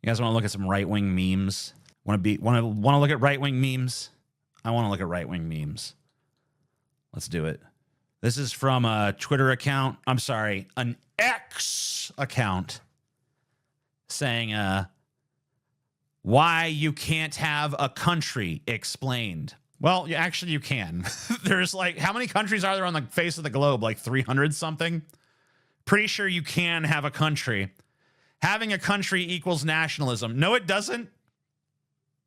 You guys want to look at some right-wing memes? Want to look at right-wing memes? I want to look at right-wing memes. Let's do it. This is from a Twitter account. I'm sorry, an X account saying, why you can't have a country explained. Well, actually you can. There's like, how many countries are there on the face of the globe? Like 300 something? Pretty sure you can have a country. Having a country equals nationalism. No, it doesn't.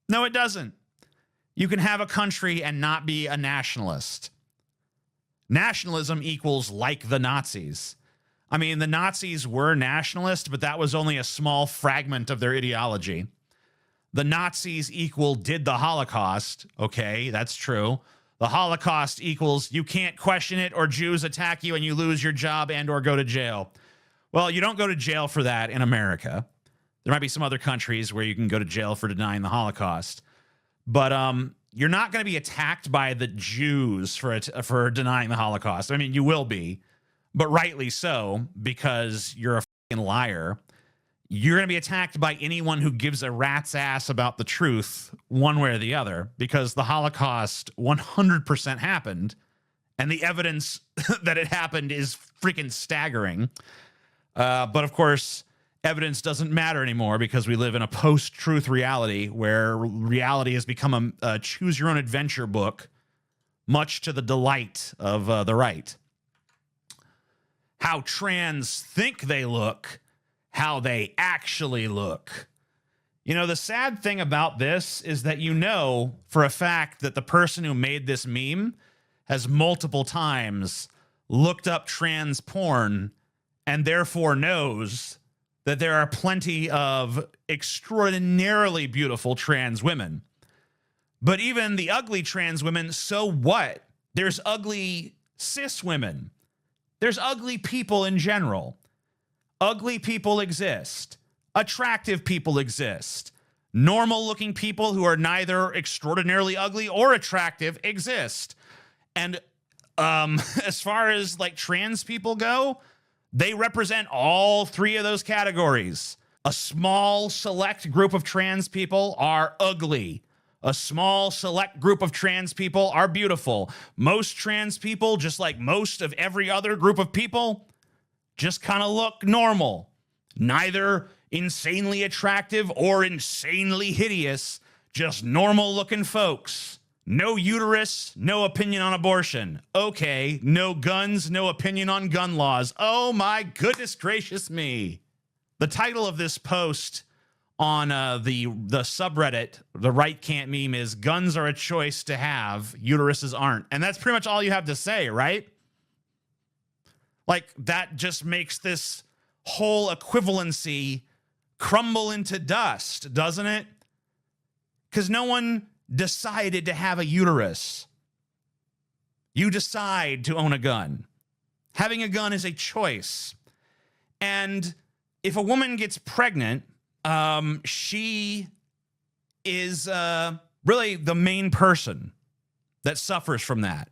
No, it doesn't. You can have a country and not be a nationalist. Nationalism equals like the Nazis. I mean, the Nazis were nationalist, but that was only a small fragment of their ideology. The Nazis did the Holocaust. Okay, that's true. The Holocaust equals you can't question it or Jews attack you and you lose your job and or go to jail. Well, you don't go to jail for that in America. There might be some other countries where you can go to jail for denying the Holocaust. But you're not going to be attacked by the Jews for denying the Holocaust. I mean, you will be, but rightly so, because you're a fucking liar. You're going to be attacked by anyone who gives a rat's ass about the truth one way or the other, because the Holocaust 100% happened, and the evidence that it happened is freaking staggering. But of course, evidence doesn't matter anymore because we live in a post-truth reality where reality has become a choose-your-own-adventure book, much to the delight of the right. How trans think they look, how they actually look. You know, the sad thing about this is that you know for a fact that the person who made this meme has multiple times looked up trans porn and therefore knows that there are plenty of extraordinarily beautiful trans women. But even the ugly trans women, so what? There's ugly cis women. There's ugly people in general. Ugly people exist. Attractive people exist. Normal-looking people who are neither extraordinarily ugly or attractive exist. And as far as like trans people go, they represent all three of those categories. A small select group of trans people are ugly. A small select group of trans people are beautiful. Most trans people, just like most of every other group of people, just kind of look normal. Neither insanely attractive or insanely hideous, just normal looking folks. No uterus, no opinion on abortion. Okay, no guns, no opinion on gun laws. Oh my goodness gracious me. The title of this post on the subreddit, the right can't meme, is guns are a choice to have, uteruses aren't. And that's pretty much all you have to say, right? Like, that just makes this whole equivalency crumble into dust, doesn't it? Because no one decided to have a uterus. You decide to own a gun. Having a gun is a choice. And if a woman gets pregnant, she is really the main person that suffers from that.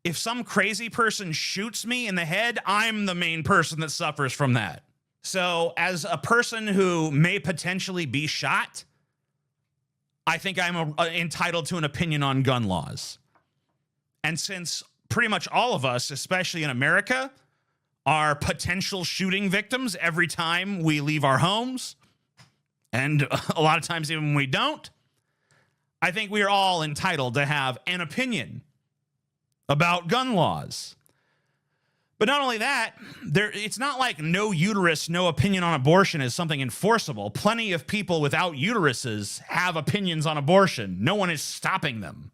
If some crazy person shoots me in the head, I'm the main person that suffers from that. So as a person who may potentially be shot, I think I'm entitled to an opinion on gun laws. And since pretty much all of us, especially in America, are potential shooting victims every time we leave our homes, and a lot of times even when we don't, I think we are all entitled to have an opinion about gun laws. But not only that, it's not like no uterus, no opinion on abortion is something enforceable. Plenty of people without uteruses have opinions on abortion. No one is stopping them.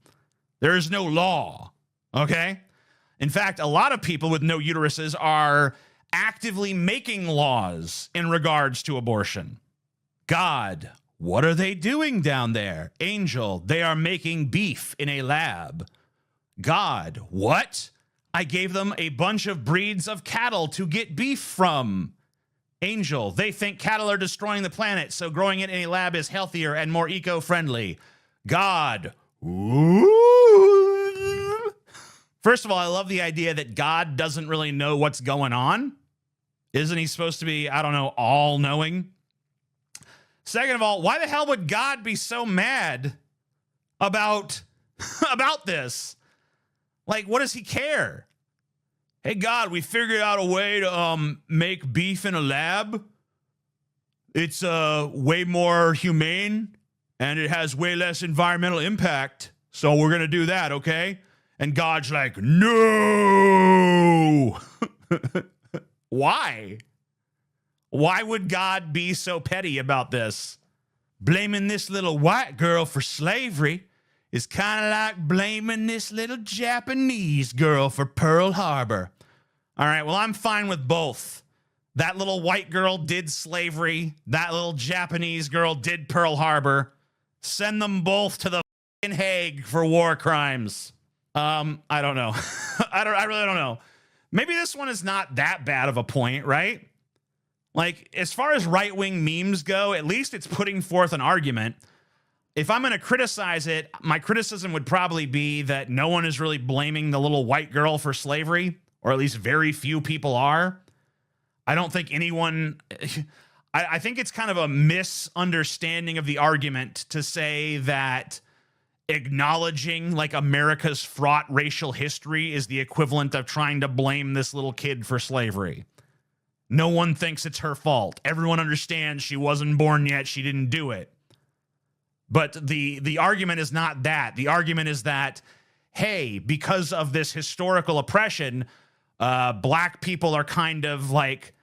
There is no law, okay? In fact, a lot of people with no uteruses are actively making laws in regards to abortion. God, what are they doing down there? Angel, they are making beef in a lab. God, what? I gave them a bunch of breeds of cattle to get beef from. Angel, they think cattle are destroying the planet, so growing it in a lab is healthier and more eco-friendly. God, ooh. First of all, I love the idea that God doesn't really know what's going on. Isn't he supposed to be, I don't know, all-knowing? Second of all, why the hell would God be so mad about this? Like, what does he care? Hey, God, we figured out a way to make beef in a lab. It's way more humane and it has way less environmental impact. So we're going to do that, okay? And God's like, no. Why? Why would God be so petty about this? Blaming this little white girl for slavery is kind of like blaming this little Japanese girl for Pearl Harbor. All right, well, I'm fine with both. That little white girl did slavery. That little Japanese girl did Pearl Harbor. Send them both to the fucking Hague for war crimes. I don't know. I really don't know. Maybe this one is not that bad of a point, right? Like, as far as right-wing memes go, at least it's putting forth an argument. If I'm going to criticize it, my criticism would probably be that no one is really blaming the little white girl for slavery, or at least very few people are. I don't think anyone... I think it's kind of a misunderstanding of the argument to say that acknowledging like America's fraught racial history is the equivalent of trying to blame this little kid for slavery. No one thinks it's her fault. Everyone understands she wasn't born yet. She didn't do it. But the argument is not that. The argument is that, hey, because of this historical oppression, black people are kind of like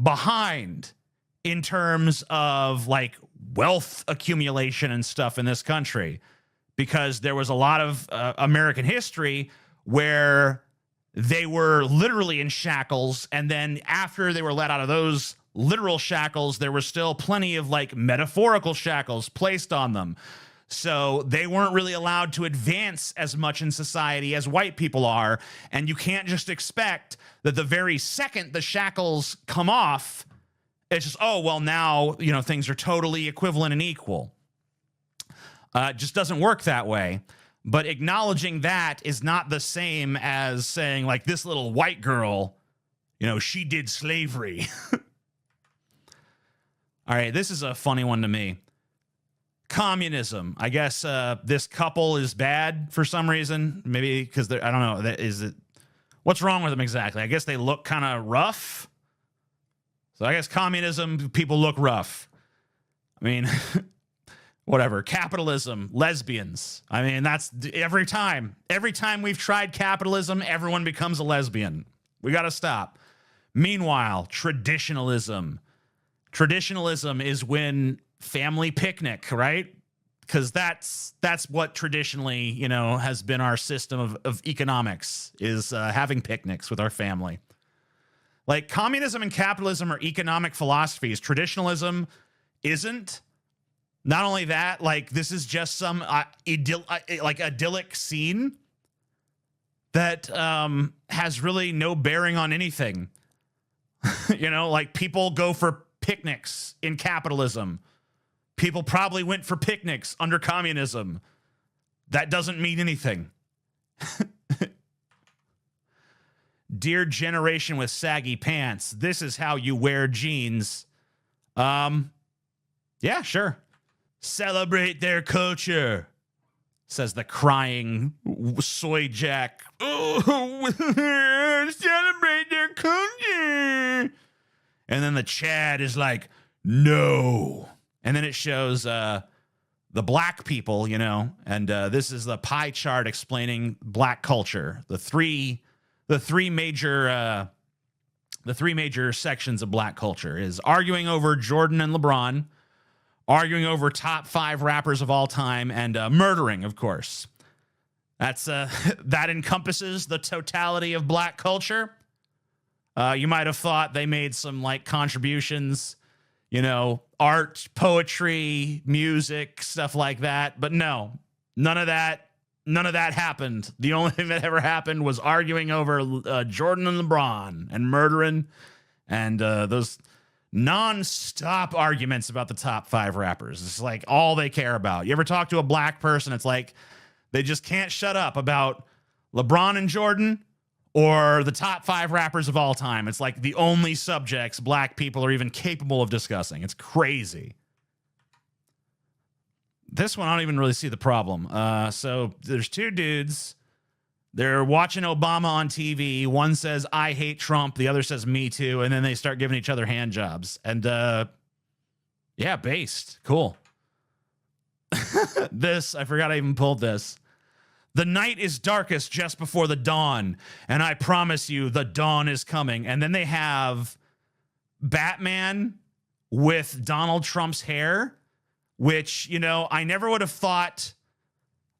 behind in terms of like wealth accumulation and stuff in this country, because there was a lot of American history where they were literally in shackles, and then after they were let out of those literal shackles, there were still plenty of like metaphorical shackles placed on them. So they weren't really allowed to advance as much in society as white people are, and you can't just expect that the very second the shackles come off, it's just, oh, well, now, you know, things are totally equivalent and equal. It just doesn't work that way. But acknowledging that is not the same as saying, like, this little white girl, you know, she did slavery. All right, this is a funny one to me. Communism. I guess this couple is bad for some reason. Maybe because they're, I don't know. Is it, what's wrong with them exactly? I guess they look kind of rough. So I guess communism, people look rough. I mean... Whatever. Capitalism, lesbians. I mean, that's every time we've tried capitalism, everyone becomes a lesbian. We got to stop. Meanwhile, traditionalism. Traditionalism is when family picnic, right? Because that's what traditionally, you know, has been our system of economics, is having picnics with our family. Like, communism and capitalism are economic philosophies. Traditionalism isn't. Not only that, like, this is just some idyllic scene that has really no bearing on anything. You know, like, people go for picnics in capitalism. People probably went for picnics under communism. That doesn't mean anything. Dear generation with saggy pants, this is how you wear jeans. Yeah, sure. Celebrate their culture, says the crying soy jack. Oh, celebrate their culture. And then the Chad is like, no. And then it shows the black people, you know, and this is the pie chart explaining black culture. The three major sections of black culture is arguing over Jordan and LeBron, arguing over top 5 rappers of all time, and murdering, of course. That's that encompasses the totality of black culture. You might have thought they made some like contributions, you know, art, poetry, music, stuff like that. But no, none of that happened. The only thing that ever happened was arguing over Jordan and LeBron and murdering, and those non-stop arguments about the top 5 rappers. It's like all they care about. You ever talk to a black person, it's like they just can't shut up about LeBron and Jordan or the top 5 rappers of all time. It's like the only subjects black people are even capable of discussing. It's crazy. This one, I don't even really see the problem. So there's two dudes. They're watching Obama on TV. One says, I hate Trump. The other says, me too. And then they start giving each other hand jobs. And yeah, based. Cool. This, I forgot I even pulled this. The night is darkest just before the dawn. And I promise you, the dawn is coming. And then they have Batman with Donald Trump's hair, which, you know, I never would have thought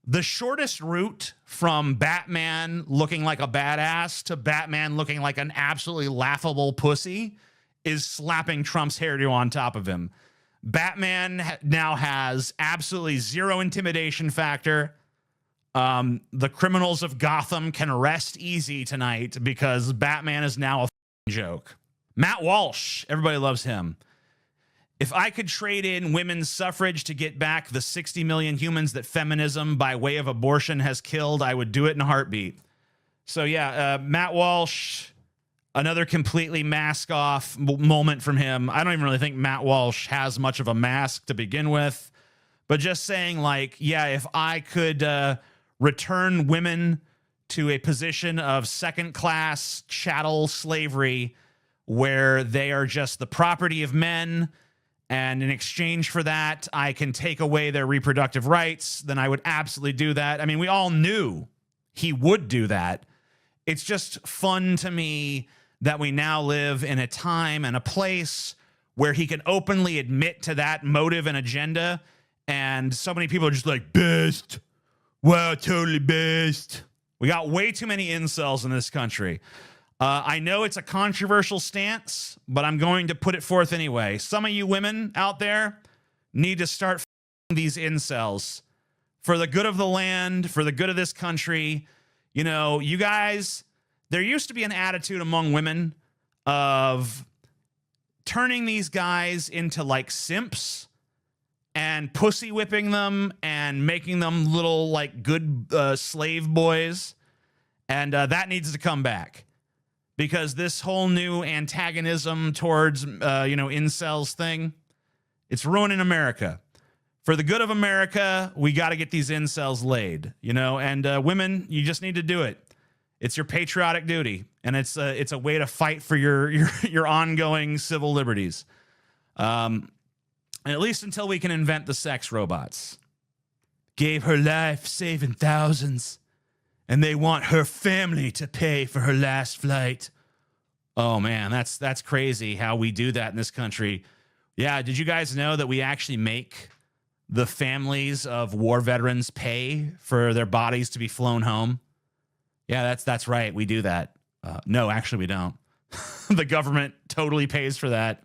the shortest route from Batman looking like a badass to Batman looking like an absolutely laughable pussy is slapping Trump's hairdo on top of him. Batman now has absolutely zero intimidation factor. The criminals of Gotham can rest easy tonight because Batman is now a joke. Matt Walsh, everybody loves him. If I could trade in women's suffrage to get back the 60 million humans that feminism by way of abortion has killed, I would do it in a heartbeat. So yeah, Matt Walsh, another completely mask off moment from him. I don't even really think Matt Walsh has much of a mask to begin with, but just saying like, yeah, if I could return women to a position of second-class chattel slavery where they are just the property of men, and in exchange for that, I can take away their reproductive rights, then I would absolutely do that. I mean, we all knew he would do that. It's just fun to me that we now live in a time and a place where he can openly admit to that motive and agenda, and so many people are just like, best. Wow, totally best. We got way too many incels in this country. I know it's a controversial stance, but I'm going to put it forth anyway. Some of you women out there need to start these incels for the good of the land, for the good of this country. You know, you guys, there used to be an attitude among women of turning these guys into like simps and pussy whipping them and making them little like good slave boys. And that needs to come back. Because this whole new antagonism towards, incels thing, it's ruining America. For the good of America, we got to get these incels laid, and women, you just need to do it. It's your patriotic duty, and it's a way to fight for your ongoing civil liberties. At least until we can invent the sex robots. Gave her life, saving thousands. And they want her family to pay for her last flight. Oh, man, that's crazy how we do that in this country. Yeah, did you guys know that we actually make the families of war veterans pay for their bodies to be flown home? Yeah, that's right. We do that. No, actually, we don't. The government totally pays for that.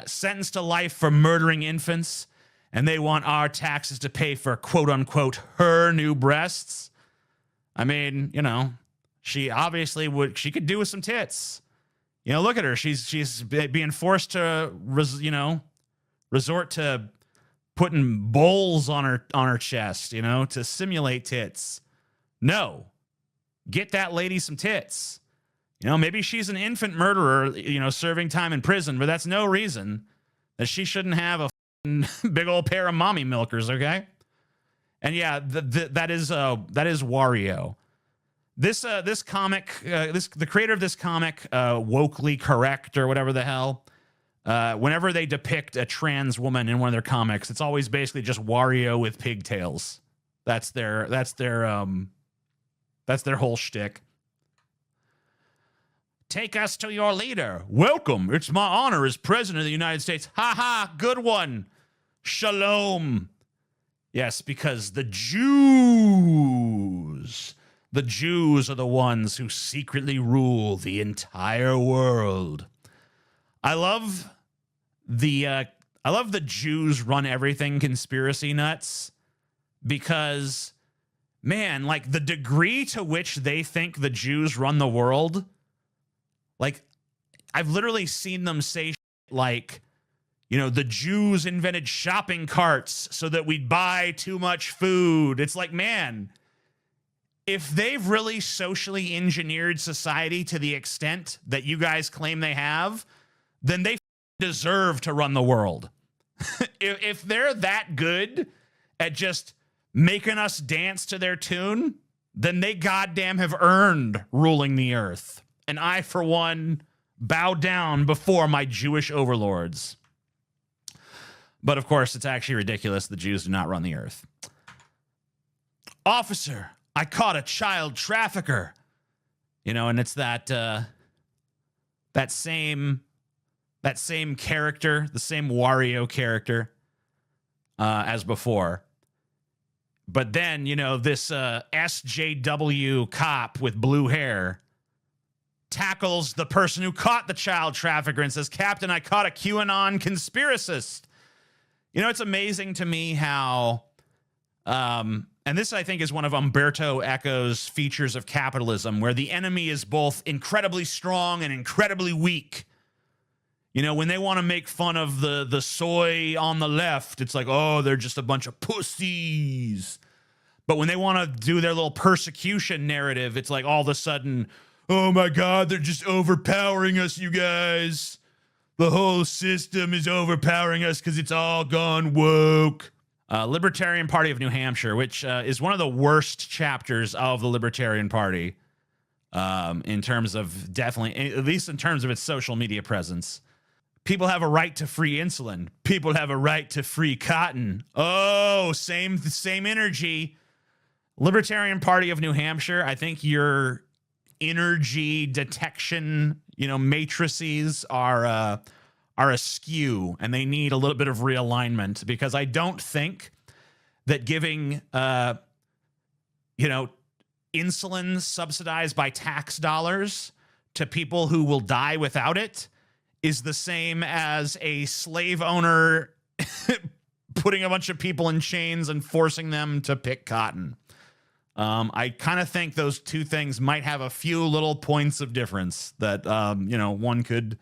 Sentenced to life for murdering infants, and they want our taxes to pay for, quote unquote, her new breasts. I mean, she obviously she could do with some tits. Look at her. She's being forced to, resort to putting bowls on her chest, to simulate tits. No, get that lady some tits. Maybe she's an infant murderer, serving time in prison, but that's no reason that she shouldn't have a big old pair of mommy milkers. Okay. And yeah, that is Wario. This comic, the creator of this comic, Wokely Correct or whatever the hell, whenever they depict a trans woman in one of their comics, it's always basically just Wario with pigtails. That's their whole shtick. Take us to your leader. Welcome. It's my honor as president of the United States. Ha ha. Good one. Shalom. Yes, because the Jews are the ones who secretly rule the entire world. I love the Jews run everything conspiracy nuts because, man, like the degree to which they think the Jews run the world, like I've literally seen them say like, the Jews invented shopping carts so that we'd buy too much food. It's like, man, if they've really socially engineered society to the extent that you guys claim they have, then they deserve to run the world. If they're that good at just making us dance to their tune, then they goddamn have earned ruling the earth. And I, for one, bow down before my Jewish overlords. But of course, it's actually ridiculous. The Jews do not run the earth. Officer, I caught a child trafficker. You know, and it's that same character, the same Wario character as before. But then, you know, this SJW cop with blue hair tackles the person who caught the child trafficker and says, Captain, I caught a QAnon conspiracist. You know, it's amazing to me how, and this, I think, is one of Umberto Eco's features of capitalism, where the enemy is both incredibly strong and incredibly weak. You know, when they want to make fun of the soy on the left, it's like, oh, they're just a bunch of pussies. But when they want to do their little persecution narrative, it's like all of a sudden, oh my God, they're just overpowering us, you guys. The whole system is overpowering us because it's all gone woke. Libertarian Party of New Hampshire, which is one of the worst chapters of the Libertarian Party in terms of definitely, at least in terms of its social media presence. People have a right to free insulin. People have a right to free cotton. Oh, same energy. Libertarian Party of New Hampshire, I think your energy detection, you know, matrices are askew, and they need a little bit of realignment, because I don't think that giving, you know, insulin subsidized by tax dollars to people who will die without it is the same as a slave owner putting a bunch of people in chains and forcing them to pick cotton. I kind of think those two things might have a few little points of difference that, you know, one could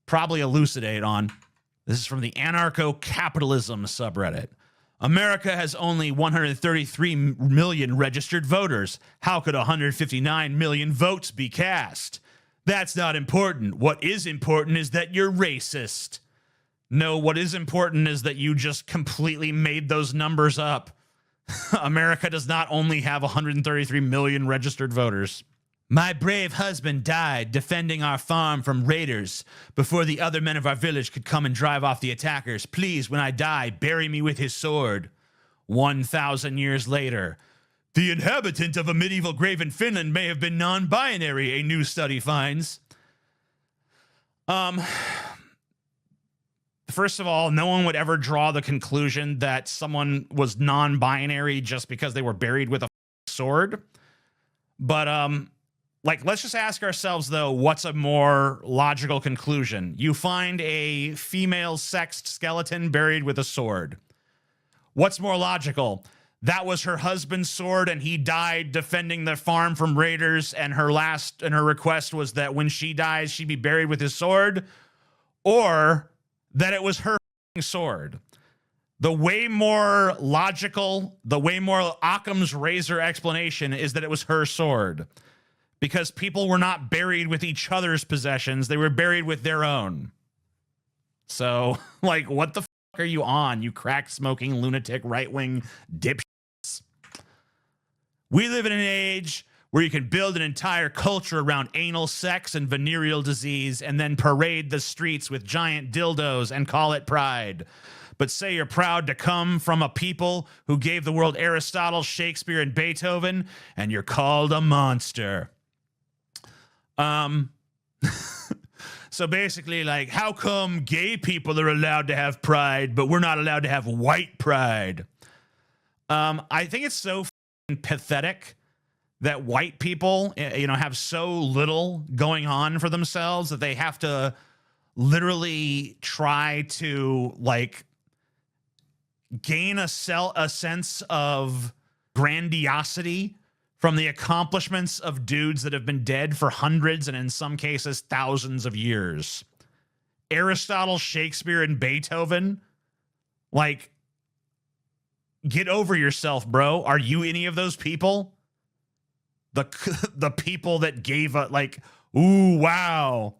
probably elucidate on. This is from the anarcho-capitalism subreddit. America has only 133 million registered voters. How could 159 million votes be cast? That's not important. What is important is that you're racist. No, what is important is that you just completely made those numbers up. America does not only have 133 million registered voters. My brave husband died defending our farm from raiders before the other men of our village could come and drive off the attackers. Please, when I die, bury me with his sword. 1,000 years later. The inhabitant of a medieval grave in Finland may have been non-binary, a new study finds. First of all, no one would ever draw the conclusion that someone was non-binary just because they were buried with a sword. But, like, let's just ask ourselves, though, what's a more logical conclusion? You find a female sexed skeleton buried with a sword. What's more logical? That was her husband's sword, and he died defending the farm from raiders, and her request was that when she dies, she be buried with his sword, or that it was her sword. The way more logical, the way more Occam's razor explanation is that it was her sword, because people were not buried with each other's possessions. They were buried with their own. So, like, what the fuck are you on, you crack-smoking, lunatic, right-wing dipshits? We live in an age where you can build an entire culture around anal sex and venereal disease and then parade the streets with giant dildos and call it pride. But say you're proud to come from a people who gave the world Aristotle, Shakespeare, and Beethoven, and you're called a monster. So basically, like, how come gay people are allowed to have pride, but we're not allowed to have white pride? I think it's so pathetic that white people, you know, have so little going on for themselves that they have to literally try to, like, gain a sense of grandiosity from the accomplishments of dudes that have been dead for hundreds and in some cases thousands of years. Aristotle, Shakespeare, and Beethoven, like, get over yourself, bro. Are you any of those people? The people that gave a, like, ooh, wow.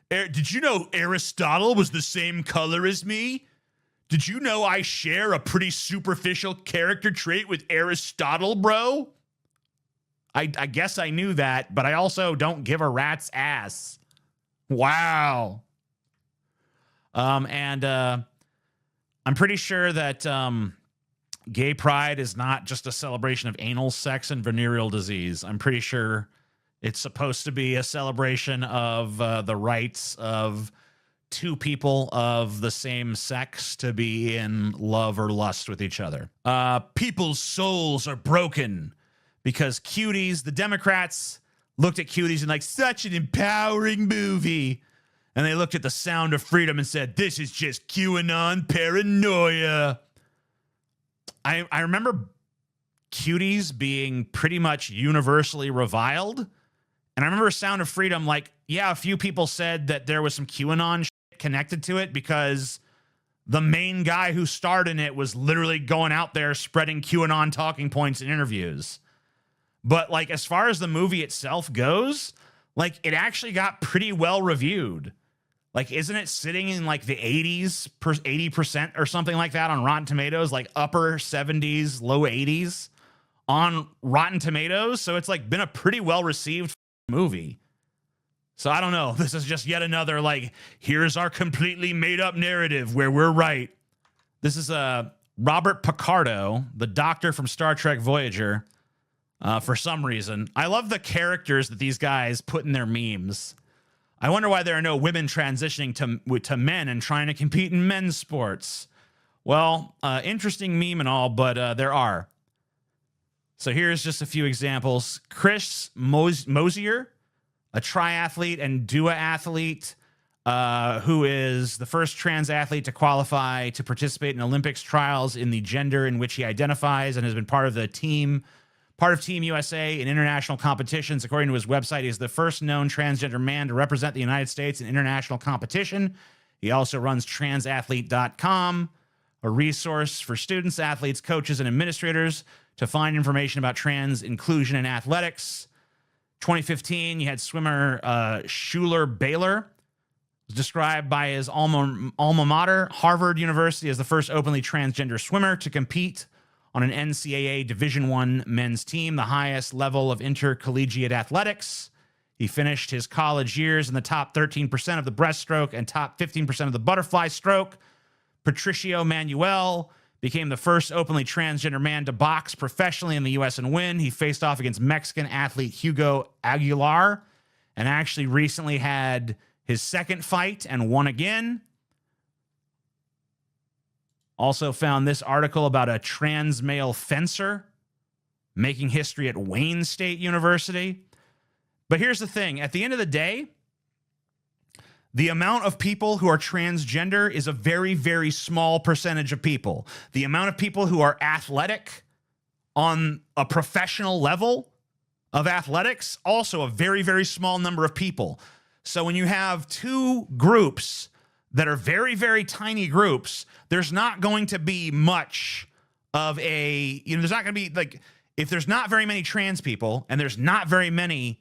Did you know Aristotle was the same color as me? Did you know I share a pretty superficial character trait with Aristotle, bro? I guess I knew that, but I also don't give a rat's ass. Wow. And I'm pretty sure that gay pride is not just a celebration of anal sex and venereal disease. I'm pretty sure it's supposed to be a celebration of the rights of two people of the same sex to be in love or lust with each other. People's souls are broken because Cuties, the Democrats, looked at Cuties and like, such an empowering movie. And they looked at The Sound of Freedom and said, this is just QAnon paranoia. I remember Cuties being pretty much universally reviled. And I remember Sound of Freedom, like, yeah, a few people said that there was some QAnon shit connected to it because the main guy who starred in it was literally going out there spreading QAnon talking points in interviews. But, like, as far as the movie itself goes, like, it actually got pretty well reviewed. Like, isn't it sitting in, like, the 80% or something like that on Rotten Tomatoes? Like, upper 70s, low 80s on Rotten Tomatoes? So it's, like, been a pretty well-received movie. So I don't know. This is just yet another, like, here's our completely made-up narrative where we're right. This is Robert Picardo, the doctor from Star Trek Voyager. For some reason, I love the characters that these guys put in their memes. I wonder why there are no women transitioning to men and trying to compete in men's sports. Well, interesting meme and all, but there are. So here's just a few examples. Chris Mosier, a triathlete and duathlete, who is the first trans athlete to qualify to participate in Olympics trials in the gender in which he identifies and has been part of Team USA in international competitions. According to his website, he is the first known transgender man to represent the United States in international competition. He also runs transathlete.com, a resource for students, athletes, coaches, and administrators to find information about trans inclusion in athletics. 2015, you had swimmer Schuler Baylor, described by his alma mater, Harvard University, as the first openly transgender swimmer to compete on an NCAA Division I men's team, the highest level of intercollegiate athletics. He finished his college years in the top 13% of the breaststroke and top 15% of the butterfly stroke. Patricio Manuel became the first openly transgender man to box professionally in the U.S. and win. He faced off against Mexican athlete Hugo Aguilar and actually recently had his second fight and won again. Also found this article about a trans male fencer making history at Wayne State University. But here's the thing. At the end of the day, the amount of people who are transgender is a very, very small percentage of people. The amount of people who are athletic on a professional level of athletics, also a very, very small number of people. So when you have two groups that are very, very tiny groups, there's not going to be much of a, there's not going to be, like, if there's not very many trans people and there's not very many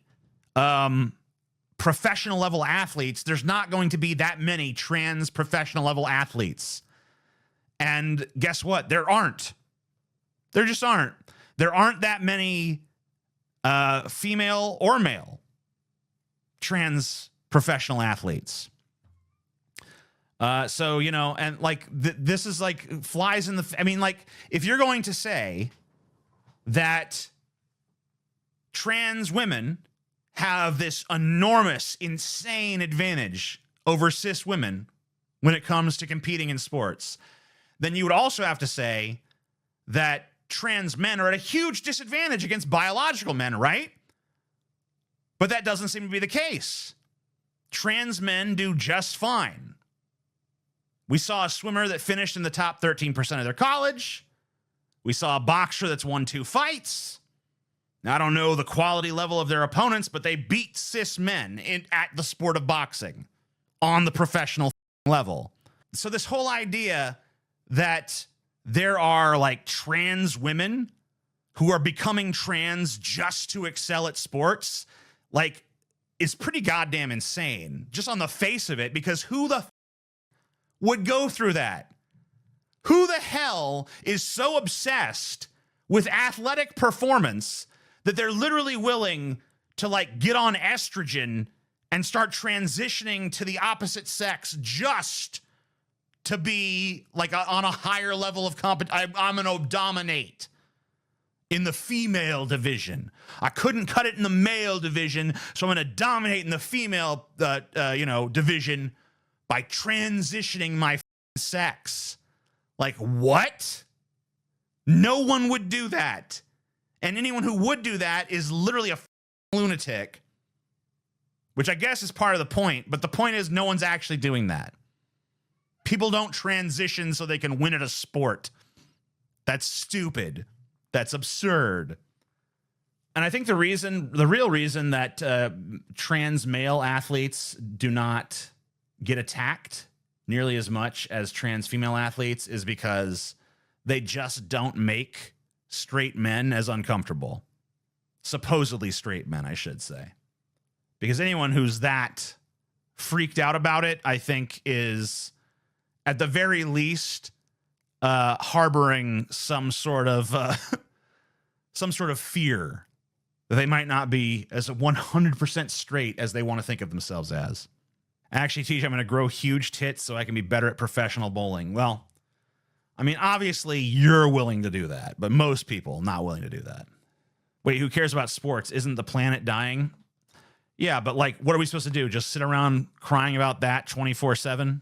professional level athletes, there's not going to be that many trans professional level athletes. And guess what? There aren't. There just aren't. There aren't that many female or male trans professional athletes. So, and like, this is like flies in the, I mean, like, if you're going to say that trans women have this enormous, insane advantage over cis women when it comes to competing in sports, then you would also have to say that trans men are at a huge disadvantage against biological men, right? But that doesn't seem to be the case. Trans men do just fine. We saw a swimmer that finished in the top 13% of their college. We saw a boxer that's won 2 fights. Now, I don't know the quality level of their opponents, but they beat cis men at the sport of boxing on the professional level. So this whole idea that there are, like, trans women who are becoming trans just to excel at sports, like, is pretty goddamn insane just on the face of it, because who the would go through that? Who the hell is so obsessed with athletic performance that they're literally willing to like get on estrogen and start transitioning to the opposite sex just to be like on a higher level of competition? I'm going to dominate in the female division. I couldn't cut it in the male division, so I'm going to dominate in the female, division by transitioning my sex. Like, what? No one would do that. And anyone who would do that is literally a lunatic, which I guess is part of the point. But the point is, no one's actually doing that. People don't transition so they can win at a sport. That's stupid. That's absurd. And I think the real reason that trans male athletes do not get attacked nearly as much as trans female athletes is because they just don't make straight men as uncomfortable. Supposedly straight men, I should say. Because anyone who's that freaked out about it, I think, is at the very least harboring some sort of fear that they might not be as 100% straight as they want to think of themselves as. Actually, teach, I'm going to grow huge tits so I can be better at professional bowling. Well, I mean, obviously you're willing to do that, but most people not willing to do that. Wait, who cares about sports? Isn't the planet dying? Yeah, but like, what are we supposed to do? Just sit around crying about that 24/7?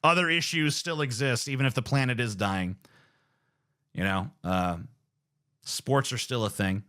Other issues still exist, even if the planet is dying. You know, sports are still a thing.